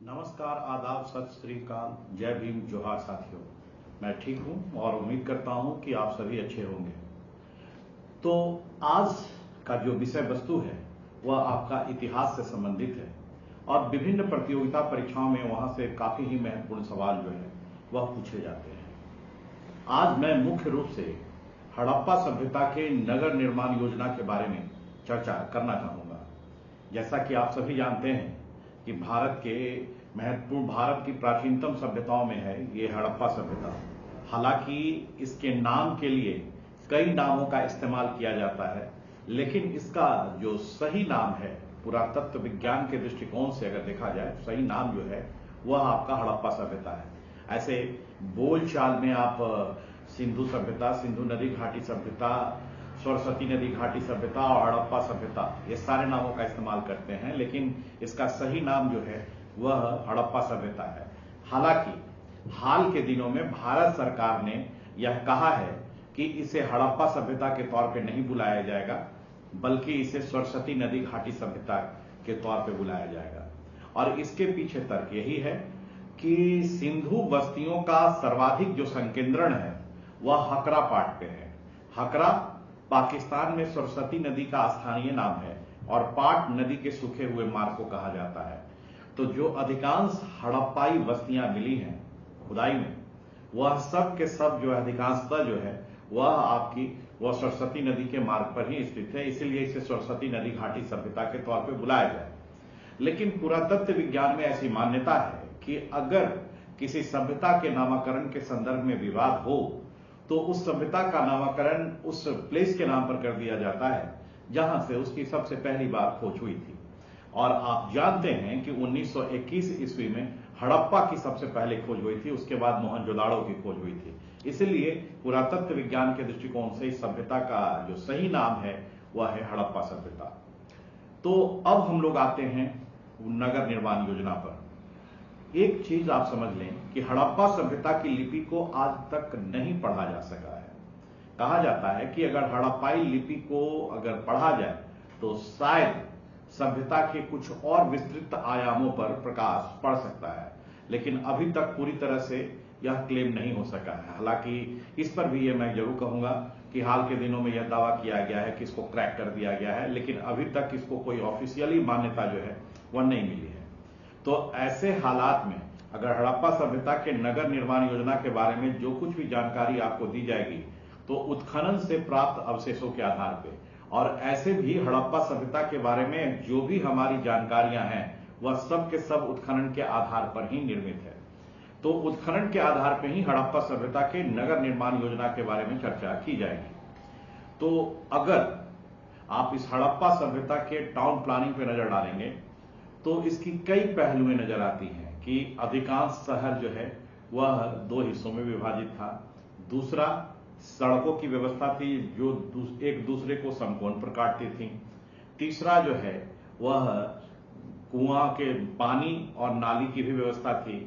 नमस्कार, आदाब, सत श्री अकाल, जय भीम, जोहार साथियों। मैं ठीक हूं और उम्मीद करता हूं कि आप सभी अच्छे होंगे। तो आज का जो विषय वस्तु है वह आपका इतिहास से संबंधित है और विभिन्न प्रतियोगिता परीक्षाओं में वहां से काफी ही महत्वपूर्ण सवाल जो है वह पूछे जाते हैं। आज मैं मुख्य रूप से हड़प्पा सभ्यता के नगर निर्माण योजना के बारे में चर्चा करना चाहूंगा। जैसा कि आप सभी जानते हैं कि भारत की प्राचीनतम सभ्यताओं में है ये हड़प्पा सभ्यता। हालांकि इसके नाम के लिए कई नामों का इस्तेमाल किया जाता है, लेकिन इसका जो सही नाम है पुरातत्व विज्ञान के दृष्टिकोण से अगर देखा जाए, सही नाम जो है वह आपका हड़प्पा सभ्यता है। ऐसे बोलचाल में आप सिंधु सभ्यता, सिंधु नदी घाटी सभ्यता, सरस्वती नदी घाटी सभ्यता और हड़प्पा सभ्यता, ये सारे नामों का इस्तेमाल करते हैं, लेकिन इसका सही नाम जो है वह हड़प्पा सभ्यता है। हालांकि हाल के दिनों में भारत सरकार ने यह कहा है कि इसे हड़प्पा सभ्यता के तौर पे नहीं बुलाया जाएगा, बल्कि इसे सरस्वती नदी घाटी सभ्यता के तौर पे बुलाया जाएगा। और इसके पीछे तर्क यही है कि सिंधु बस्तियों का सर्वाधिक जो संकेंद्रण है वह हकरा पाट पे है। हकरा पाकिस्तान में सरस्वती नदी का स्थानीय नाम है और पाट नदी के सूखे हुए मार्ग को कहा जाता है। तो जो अधिकांश हड़प्पाई बस्तियां मिली हैं खुदाई में, वह सब के सब जो अधिकांशतः जो है वह सरस्वती नदी के मार्ग पर ही स्थित है, इसीलिए इसे सरस्वती नदी घाटी सभ्यता के तौर पर बुलाया जाए। लेकिन पुरातत्व विज्ञान में ऐसी मान्यता है कि अगर किसी सभ्यता के नामकरण के संदर्भ में विवाद हो तो उस सभ्यता का नामकरण उस प्लेस के नाम पर कर दिया जाता है जहां से उसकी सबसे पहली बार खोज हुई थी। और आप जानते हैं कि 1921 ईस्वी में हड़प्पा की सबसे पहले खोज हुई थी, उसके बाद मोहनजोदाड़ो की खोज हुई थी। इसलिए पुरातत्व विज्ञान के दृष्टिकोण से इस सभ्यता का जो सही नाम है वह है हड़प्पा सभ्यता। तो अब हम लोग आते हैं नगर निर्माण योजना पर। एक चीज आप समझ लें कि हड़प्पा सभ्यता की लिपि को आज तक नहीं पढ़ा जा सका है। कहा जाता है कि अगर हड़प्पाई लिपि को अगर पढ़ा जाए तो शायद सभ्यता के कुछ और विस्तृत आयामों पर प्रकाश पड़ सकता है, लेकिन अभी तक पूरी तरह से यह क्लेम नहीं हो सका है। हालांकि इस पर भी यह मैं जरूर कहूंगा कि हाल के दिनों में यह दावा किया गया है कि इसको क्रैक कर दिया गया है, लेकिन अभी तक इसको कोई ऑफिशियली मान्यता जो है वह नहीं मिली है। तो ऐसे हालात में अगर हड़प्पा सभ्यता के नगर निर्माण योजना के बारे में जो कुछ भी जानकारी आपको दी जाएगी तो उत्खनन से प्राप्त अवशेषों के आधार पर, और ऐसे भी हड़प्पा सभ्यता के बारे में जो भी हमारी जानकारियां हैं वह सब के सब उत्खनन के आधार पर ही निर्मित है। तो उत्खनन के आधार पर ही हड़प्पा सभ्यता के नगर निर्माण योजना के बारे में चर्चा की जाएगी। तो अगर आप इस हड़प्पा सभ्यता के टाउन प्लानिंग पे नजर डालेंगे तो इसकी कई पहलुएं नजर आती हैं कि अधिकांश शहर जो है वह दो हिस्सों में विभाजित था। दूसरा, सड़कों की व्यवस्था थी जो एक दूसरे को समकोण पर काटती थी। तीसरा जो है वह कुआं के पानी और नाली की भी व्यवस्था थी।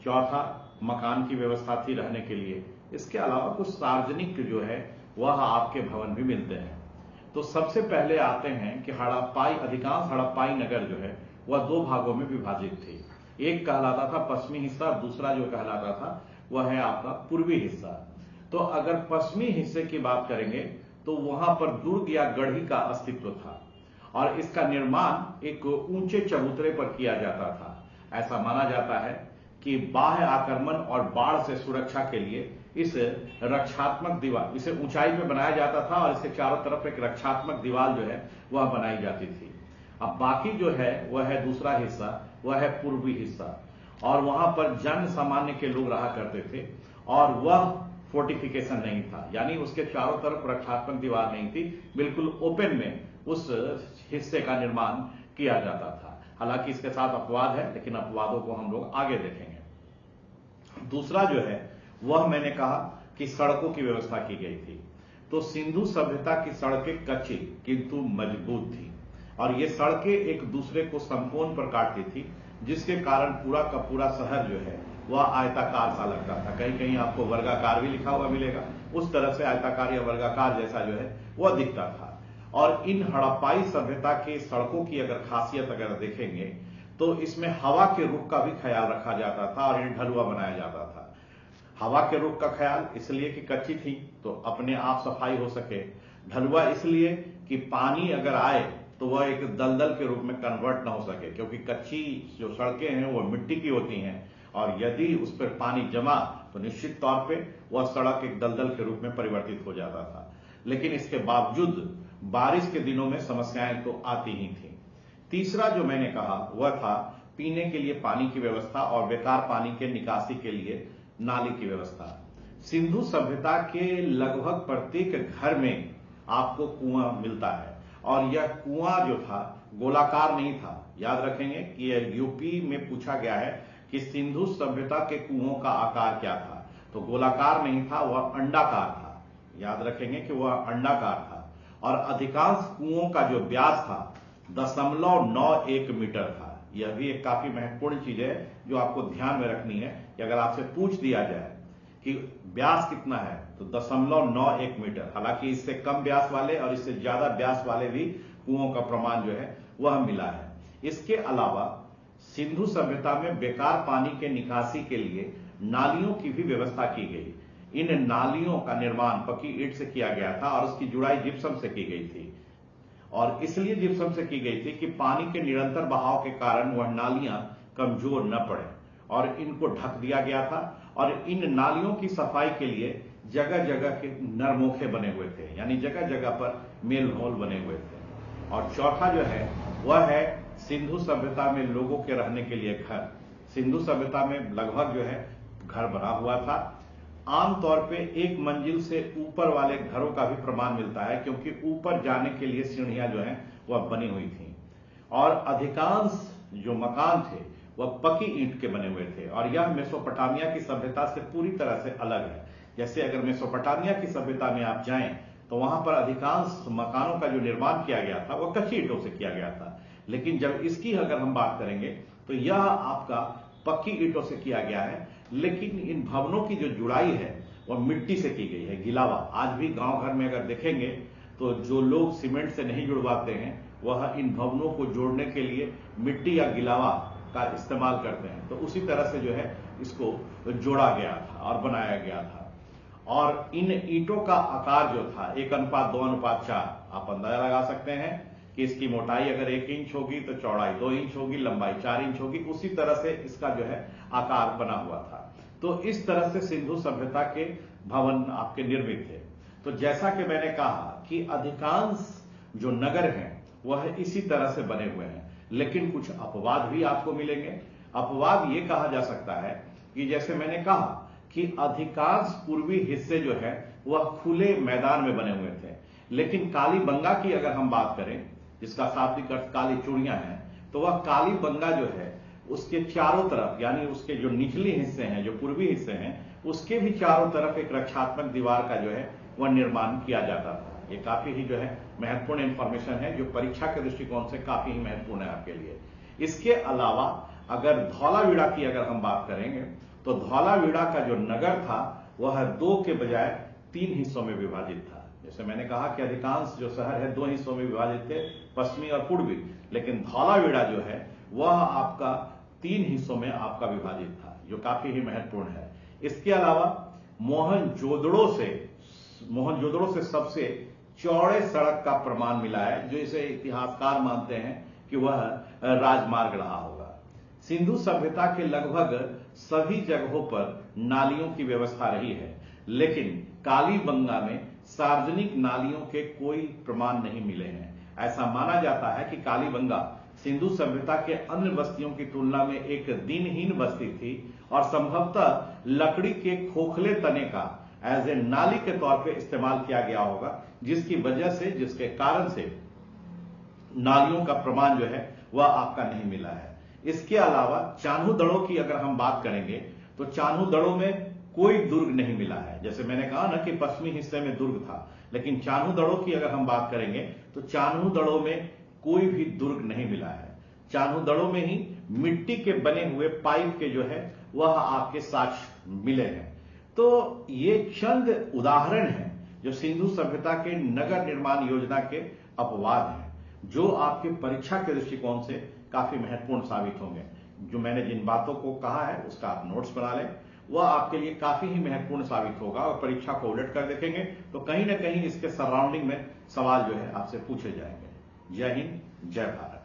चौथा, मकान की व्यवस्था थी रहने के लिए। इसके अलावा कुछ सार्वजनिक जो है वह आपके भवन भी मिलते हैं। तो सबसे पहले आते हैं कि अधिकांश हड़प्पाई नगर जो है वह दो भागों में विभाजित थे। एक कहलाता था पश्चिमी हिस्सा, दूसरा जो कहलाता था वह है आपका पूर्वी हिस्सा। तो अगर पश्चिमी हिस्से की बात करेंगे तो वहां पर दुर्ग या गढ़ी का अस्तित्व था और इसका निर्माण एक ऊंचे चबूतरे पर किया जाता था। ऐसा माना जाता है कि बाह्य आक्रमण और बाढ़ से सुरक्षा के लिए इस रक्षात्मक दीवार, इसे ऊंचाई पे बनाया जाता था और इसके चारों तरफ एक रक्षात्मक दीवार जो है वह बनाई जाती थी। अब बाकी जो है वह है दूसरा हिस्सा, वह है पूर्वी हिस्सा, और वहां पर जन सामान्य के लोग रहा करते थे और वह फोर्टिफिकेशन नहीं था, यानी उसके चारों तरफ रक्षात्मक दीवार नहीं थी, बिल्कुल ओपन में उस हिस्से का निर्माण किया जाता था। हालांकि इसके साथ अपवाद है, लेकिन अपवादों को हम लोग आगे देखेंगे। दूसरा जो है वह मैंने कहा कि सड़कों की व्यवस्था की गई थी। तो सिंधु सभ्यता की सड़कें कच्ची किंतु मजबूत थी और ये सड़कें एक दूसरे को समकोण पर काटती थी, जिसके कारण पूरा का पूरा शहर जो है वह आयताकार सा लगता था। कहीं कहीं आपको वर्गाकार भी लिखा हुआ मिलेगा, उस तरह से आयताकार या वर्गाकार जैसा जो है वह दिखता था। और इन हड़प्पाई सभ्यता की सड़कों की अगर खासियत अगर देखेंगे तो इसमें हवा के रुख का भी ख्याल रखा जाता था और ये ढलुआ बनाया जाता था। हवा के रुख का ख्याल इसलिए कि कच्ची थी तो अपने आप सफाई हो सके, ढलुआ इसलिए कि पानी अगर आए तो वह एक दलदल के रूप में कन्वर्ट ना हो सके, क्योंकि कच्ची जो सड़कें हैं वो मिट्टी की होती हैं और यदि उस पर पानी जमा तो निश्चित तौर पे वह सड़क एक दलदल के रूप में परिवर्तित हो जाता था। लेकिन इसके बावजूद बारिश के दिनों में समस्याएं तो आती ही थी। तीसरा जो मैंने कहा वह था पीने के लिए पानी की व्यवस्था और बेकार पानी के निकासी के लिए नाली की व्यवस्था। सिंधु सभ्यता के लगभग प्रत्येक घर में आपको कुआं मिलता है और यह कुआं जो था गोलाकार नहीं था। याद रखेंगे कि यह यूपी में पूछा गया है कि सिंधु सभ्यता के कुओं का आकार क्या था, तो गोलाकार नहीं था, वह अंडाकार था। याद रखेंगे कि वह अंडाकार था और अधिकांश कुओं का जो व्यास था 0.91 मीटर था। यह भी एक काफी महत्वपूर्ण चीज है जो आपको ध्यान में रखनी है कि अगर आपसे पूछ दिया जाए कि व्यास कितना है तो 0.91 मीटर। हालांकि इससे कम व्यास वाले और इससे ज्यादा व्यास वाले भी कुओं का प्रमाण जो है वह मिला है। इसके अलावा सिंधु सभ्यता में बेकार पानी के निकासी के लिए नालियों की भी व्यवस्था की गई। इन नालियों का निर्माण पक्की ईंट से किया गया था और उसकी जुड़ाई जिप्सम से की गई थी और इसलिए जिप्सम से की गई थी कि पानी के निरंतर बहाव के कारण वह नालियां कमजोर न पड़े और इनको ढक दिया गया था और इन नालियों की सफाई के लिए जगह जगह के नरमोखे बने हुए थे, यानी जगह जगह पर मेल होल बने हुए थे। और चौथा जो है वह है सिंधु सभ्यता में लोगों के रहने के लिए घर। सिंधु सभ्यता में लगभग जो है घर बना हुआ था। आमतौर पे एक मंजिल से ऊपर वाले घरों का भी प्रमाण मिलता है क्योंकि ऊपर जाने के लिए सीढ़ियां जो हैं वह बनी हुई थी और अधिकांश जो मकान थे वह पक्की ईंट के बने हुए थे और यह मेसोपोटामिया की सभ्यता से पूरी तरह से अलग है। जैसे अगर मेसोपोटामिया की सभ्यता में आप जाएं तो वहां पर अधिकांश मकानों का जो निर्माण किया गया था वह कच्ची ईंटों से किया गया था, लेकिन जब इसकी अगर हम बात करेंगे तो यह आपका पक्की ईंटों से किया गया है। लेकिन इन भवनों की जो जुड़ाई है वह मिट्टी से की गई है, गिलावा। आज भी गांव घर में अगर देखेंगे तो जो लोग सीमेंट से नहीं जुड़वाते हैं वह इन भवनों को जोड़ने के लिए मिट्टी या गिलावा का इस्तेमाल करते हैं। तो उसी तरह से जो है इसको जोड़ा गया था और बनाया गया था और इन ईंटों का आकार जो था 1:2:4 आप अंदाजा लगा सकते हैं कि इसकी मोटाई अगर 1 इंच होगी तो चौड़ाई 2 इंच होगी, लंबाई 4 इंच होगी। उसी तरह से इसका जो है आकार बना हुआ था। तो इस तरह से सिंधु सभ्यता के भवन आपके निर्मित थे। तो जैसा कि मैंने कहा कि अधिकांश जो नगर हैं वह इसी तरह से बने हुए हैं, लेकिन कुछ अपवाद भी आपको मिलेंगे। अपवाद ये कहा जा सकता है कि जैसे मैंने कहा कि अधिकांश पूर्वी हिस्से जो है वह खुले मैदान में बने हुए थे, लेकिन कालीबंगा की अगर हम बात करें जिसका शाब्दिक अर्थ काली चूड़ियां हैं, तो वह कालीबंगा जो है उसके चारों तरफ यानी उसके जो निचले हिस्से हैं, जो पूर्वी हिस्से हैं, उसके भी चारों तरफ एक रक्षात्मक दीवार का जो है वह निर्माण किया जाता था। ये काफी ही जो है महत्वपूर्ण इंफॉर्मेशन है जो परीक्षा के दृष्टिकोण से काफी ही महत्वपूर्ण है आपके लिए। इसके अलावा अगर धौलावीरा की अगर हम बात करेंगे तो धौलावीरा का जो नगर था वह 2 के बजाय 3 हिस्सों में विभाजित था। जैसे मैंने कहा कि अधिकांश जो शहर है 2 हिस्सों में विभाजित थे, पश्चिमी और पूर्वी, लेकिन धौलावीरा जो है वह आपका 3 हिस्सों में आपका विभाजित था, जो काफी ही महत्वपूर्ण है। इसके अलावा मोहनजोदड़ो से सबसे चौड़े सड़क का प्रमाण मिला है, जो इसे इतिहासकार मानते हैं कि वह राजमार्ग रहा होगा। सिंधु सभ्यता के लगभग सभी जगहों पर नालियों की व्यवस्था रही है, लेकिन कालीबंगा में सार्वजनिक नालियों के कोई प्रमाण नहीं मिले हैं। ऐसा माना जाता है कि कालीबंगा सिंधु सभ्यता के अन्य बस्तियों की तुलना में एक दिनहीन बस्ती थी और संभवतः लकड़ी के खोखले तने का एज ए नाली के तौर पे इस्तेमाल किया गया होगा, जिसके कारण से नालियों का प्रमाण जो है वह आपका नहीं मिला है। इसके अलावा चान्हू दड़ों की अगर हम बात करेंगे तो चान्हू दड़ों में कोई दुर्ग नहीं मिला है। जैसे मैंने कहा ना कि पश्चिमी हिस्से में दुर्ग था, लेकिन चान्हू दड़ों की अगर हम बात करेंगे तो चान्हू दड़ों में कोई भी दुर्ग नहीं मिला है। चान्हू दड़ों में ही मिट्टी के बने हुए पाइप के जो है वह आपके साक्ष्य मिले हैं। तो ये चंद उदाहरण हैं जो सिंधु सभ्यता के नगर निर्माण योजना के अपवाद हैं, जो आपके परीक्षा के दृष्टिकोण से काफी महत्वपूर्ण साबित होंगे। जो मैंने जिन बातों को कहा है उसका आप नोट्स बना लें, वह आपके लिए काफी ही महत्वपूर्ण साबित होगा और परीक्षा को उलट कर देखेंगे तो कहीं ना कहीं इसके सराउंडिंग में सवाल जो है आपसे पूछे जाएंगे। जय हिंद, जय भारत।